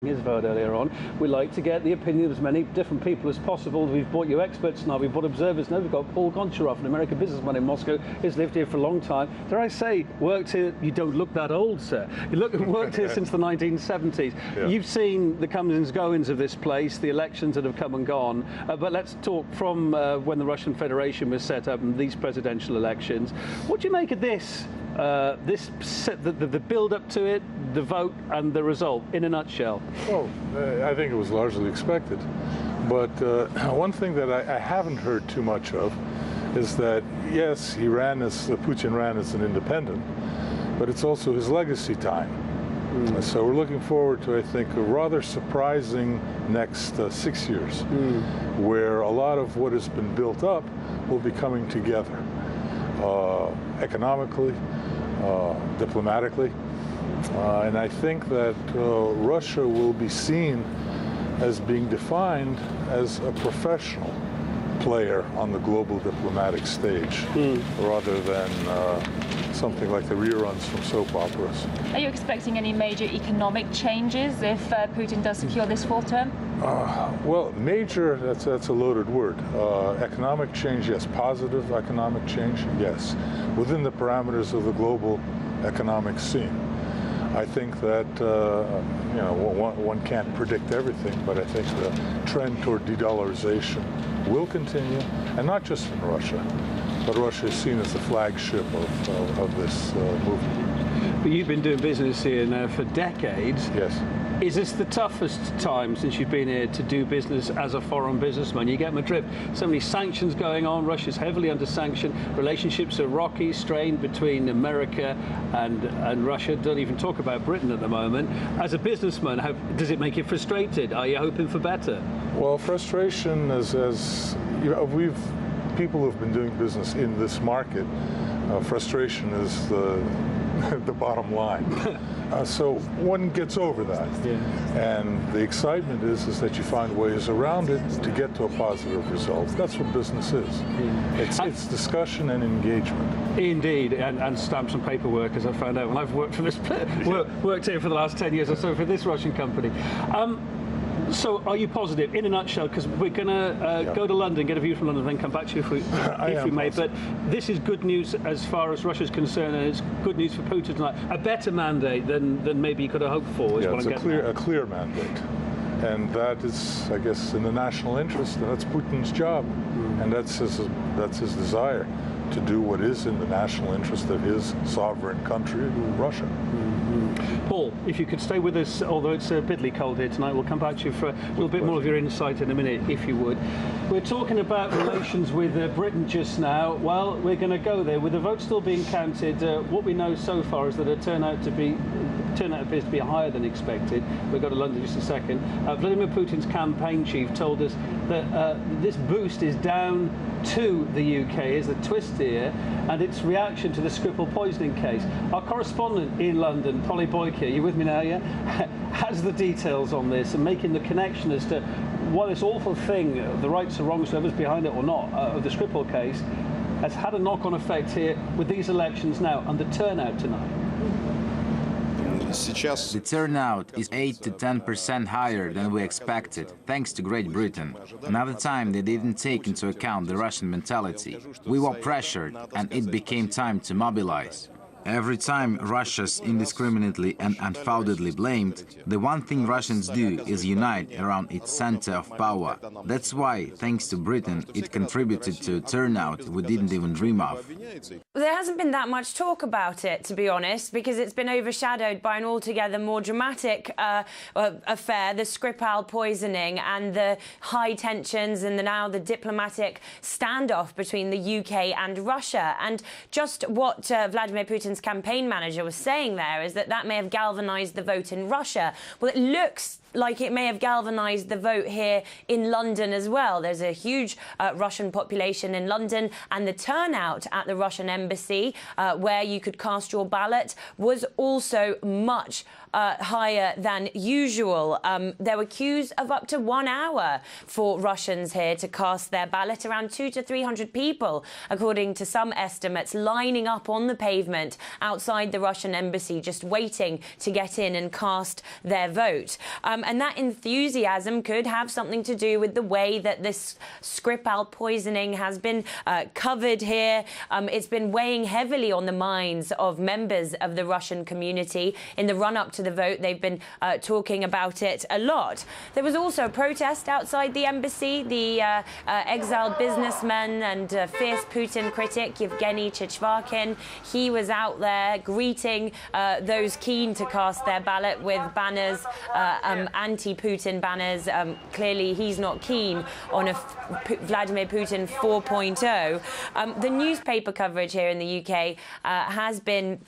his vote earlier on. We like to get the opinion of as many different people as possible. We've brought you experts now, we've brought observers now. We've got Paul Goncharoff, an American businessman in Moscow. He's lived here for a long time. Dare I say, worked here. You don't look that old, sir. Worked here since the 1970s. Yeah. You've seen the comings and goings of this place, the elections that have come and gone. But let's talk from when the Russian Federation was set up and these presidential elections. What do you make of this? The build-up to it, the vote and the result, in a nutshell? Well, I think it was largely expected. But one thing that I haven't heard too much of is that, yes, Putin ran as an independent, but it's also his legacy time. So we're looking forward to, I think, a rather surprising next 6 years, where a lot of what has been built up will be coming together, economically, diplomatically. And I think that Russia will be seen as being defined as a professional player on the global diplomatic stage, rather than something like the reruns from soap operas. Are you expecting any major economic changes if Putin does secure this fourth term? Well, major, that's a loaded word. Economic change, yes. Positive economic change, yes. Within the parameters of the global economic scene. I think that, one can't predict everything, but I think the trend toward de-dollarization will continue, and not just in Russia, but Russia is seen as the flagship of this movement. But you've been doing business here now for decades. Yes. Is this the toughest time since you've been here to do business as a foreign businessman? You get my drift. So many sanctions going on. Russia's heavily under sanction. Relationships are rocky, strained between America and Russia. Don't even talk about Britain at the moment. As a businessman, does it make you frustrated? Are you hoping for better? Well, frustration is people who've been doing business in this market, frustration is the bottom line. So one gets over that. Yeah. And the excitement is that you find ways around it to get to a positive result. That's what business is. Yeah. It's discussion and engagement. Indeed, and stamps and paperwork, as I found out when I've worked for worked here for the last 10 years or so for this Russian company. So are you positive, in a nutshell, because we're going to go to London, get a view from London, then come back to you if we may. But this is good news as far as Russia's concerned, and it's good news for Putin tonight. A better mandate than maybe you could have hoped for. Yeah, it's a clear mandate. And that is, I guess, in the national interest, and that's Putin's job. And that's his desire, to do what is in the national interest of his sovereign country, Russia. Paul, if you could stay with us, although it's bitterly cold here tonight, we'll come back to you for a little bit more of your insight in a minute, if you would. We're talking about relations with Britain just now. Well, we're going to go there. With the vote still being counted, what we know so far is that the turnout appears to be higher than expected. We'll go to London in just a second. Vladimir Putin's campaign chief told us that this boost is down to the UK, is the twist here, and its reaction to the Skripal poisoning case. Our correspondent in London, Polly Boyke, are you with me now, yeah? Has the details on this and making the connection as to why this awful thing, the rights or wrongs, whoever's behind it or not, of the Skripal case, has had a knock-on effect here with these elections now and the turnout tonight. The turnout is 8 to 10% higher than we expected, thanks to Great Britain. Another time they didn't take into account the Russian mentality. We were pressured, and it became time to mobilize. Every time Russia's indiscriminately and unfoundedly blamed, the one thing Russians do is unite around its center of power. That's why, thanks to Britain, it contributed to a turnout we didn't even dream of. There hasn't been that much talk about it, to be honest, because it's been overshadowed by an altogether more dramatic affair, the Skripal poisoning and the high tensions and now the diplomatic standoff between the UK and Russia. And just what Vladimir Putin's campaign manager was saying there is that may have galvanized the vote in Russia. Well, it looks like it may have galvanized the vote here in London as well. There's a huge Russian population in London, and the turnout at the Russian embassy, where you could cast your ballot, was also much higher than usual. There were queues of up to 1 hour for Russians here to cast their ballot, around 200 to 300 people, according to some estimates, lining up on the pavement outside the Russian embassy, just waiting to get in and cast their vote. and that enthusiasm could have something to do with the way that this Skripal poisoning has been covered here. It's been weighing heavily on the minds of members of the Russian community. In the run-up to the vote, they've been talking about it a lot. There was also a protest outside the embassy. The exiled businessman and fierce Putin critic Yevgeny Chichvarkin, he was out there greeting those keen to cast their ballot with banners, anti-Putin banners. Clearly, he's not keen on a Vladimir Putin 4.0. The newspaper coverage here in the UK has been...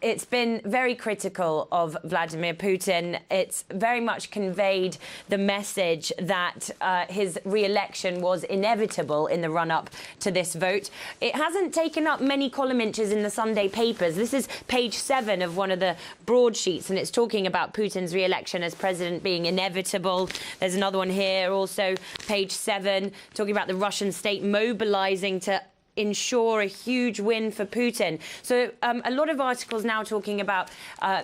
It's been very critical of Vladimir Putin. It's very much conveyed the message that his re-election was inevitable in the run-up to this vote. It hasn't taken up many column inches in the Sunday papers. This is page 7 of one of the broadsheets, and it's talking about Putin's re-election as president being inevitable. There's another one here, also page 7, talking about the Russian state mobilizing to ensure a huge win for Putin. So a lot of articles now talking about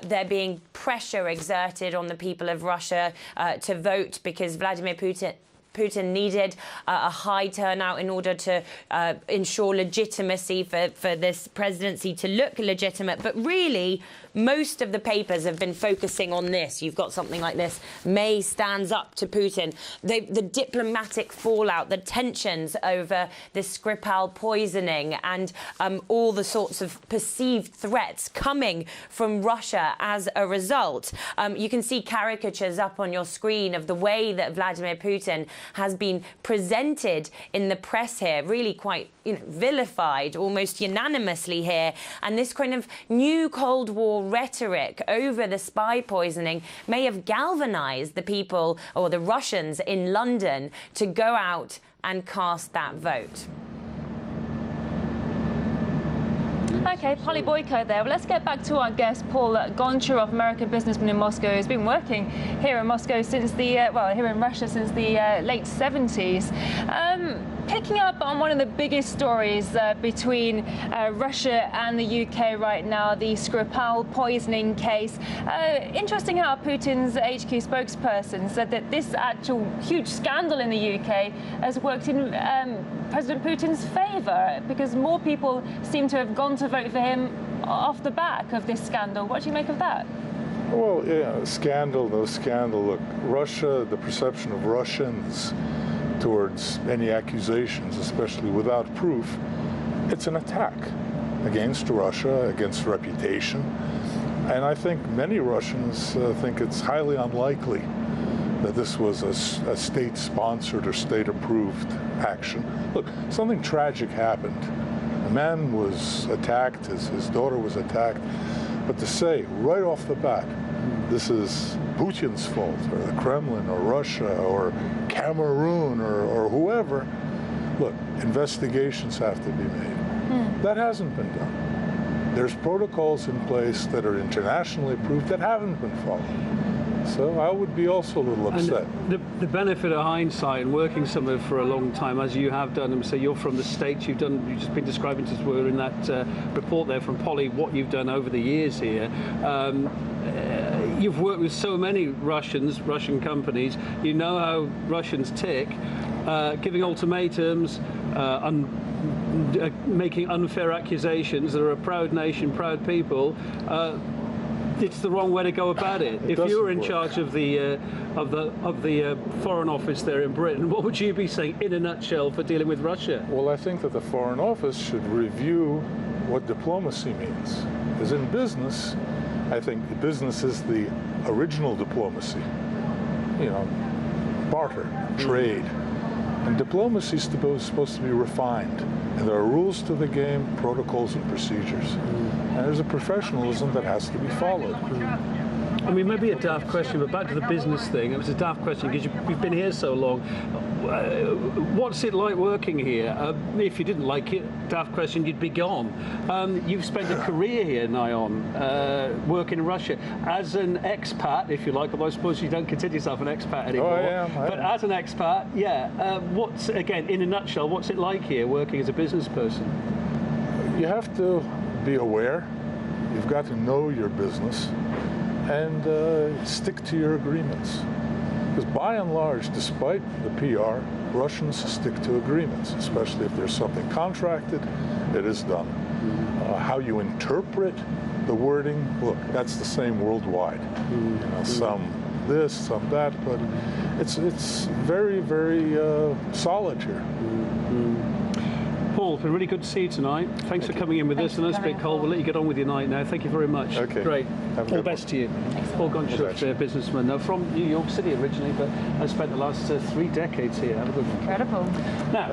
there being pressure exerted on the people of Russia to vote because Vladimir Putin needed a high turnout in order to ensure legitimacy for this presidency to look legitimate. But really, most of the papers have been focusing on this. You've got something like this: May stands up to Putin. The diplomatic fallout, the tensions over the Skripal poisoning, and all the sorts of perceived threats coming from Russia as a result. You can see caricatures up on your screen of the way that Vladimir Putin has been presented in the press here, really quite vilified almost unanimously here. And this kind of new Cold War rhetoric over the spy poisoning may have galvanized the people, or the Russians in London, to go out and cast that vote. Okay, Polly Boyko there. Well, let's get back to our guest, Paul Goncharoff, American businessman in Moscow, who's been working here in Moscow since the, here in Russia since the late 70s. Picking up on one of the biggest stories between Russia and the UK right now, the Skripal poisoning case. Interesting how Putin's HQ spokesperson said that this actual huge scandal in the UK has worked in President Putin's favour, because more people seem to have gone to vote for him off the back of this scandal. What do you make of that? Well, yeah, scandal, no scandal. Look, Russia, the perception of Russians towards any accusations, especially without proof, it's an attack against Russia, against reputation. And I think many Russians think it's highly unlikely that this was a state-sponsored or state-approved action. Look, something tragic happened. A man was attacked, his daughter was attacked, but to say right off the bat, this is Putin's fault, or the Kremlin, or Russia, or Cameroon, or whoever, look, investigations have to be made. That hasn't been done. There's protocols in place that are internationally approved that haven't been followed. So I would be also a little upset. And the benefit of hindsight and working somewhere for a long time, as you have done, and so you're from the States, you've just been describing to us, we were in that report there from Polly, what you've done over the years here. You've worked with so many Russian companies. You know how Russians tick, giving ultimatums, making unfair accusations. They're a proud nation, proud people. It's the wrong way to go about it. If you were in charge of the Foreign Office there in Britain, what would you be saying in a nutshell for dealing with Russia? Well, I think that the Foreign Office should review what diplomacy means. Because in business, I think business is the original diplomacy. Barter, trade. And diplomacy is supposed to be refined. And there are rules to the game, protocols and procedures. And there's a professionalism that has to be followed. I mean, maybe a daft question, but back to the business thing. It was a daft question because you've been here so long. What's it like working here? If you didn't like it, daft question, you'd be gone. You've spent a career here, Nayon, working in Russia as an expat, if you like, although I suppose you don't consider yourself an expat anymore. Oh, I am. But as an expat, yeah. What's, again, in a nutshell, what's it like here working as a business person? You have to be aware. You've got to know your business. and stick to your agreements. Because by and large, despite the PR, Russians stick to agreements, especially if there's something contracted, it is done. How you interpret the wording, look, that's the same worldwide. You know, some this, some that, but it's very, very solid here. Paul, it's been really good to see you tonight. Thanks for coming in with us. I know it's a bit cold. We'll let you get on with your night now. Thank you very much. Okay. Great. Have a All good best one. to you. Paul Goncharoff, businessman, from New York City originally, but I spent the last 3 decades here. Have a good one. Incredible. Now,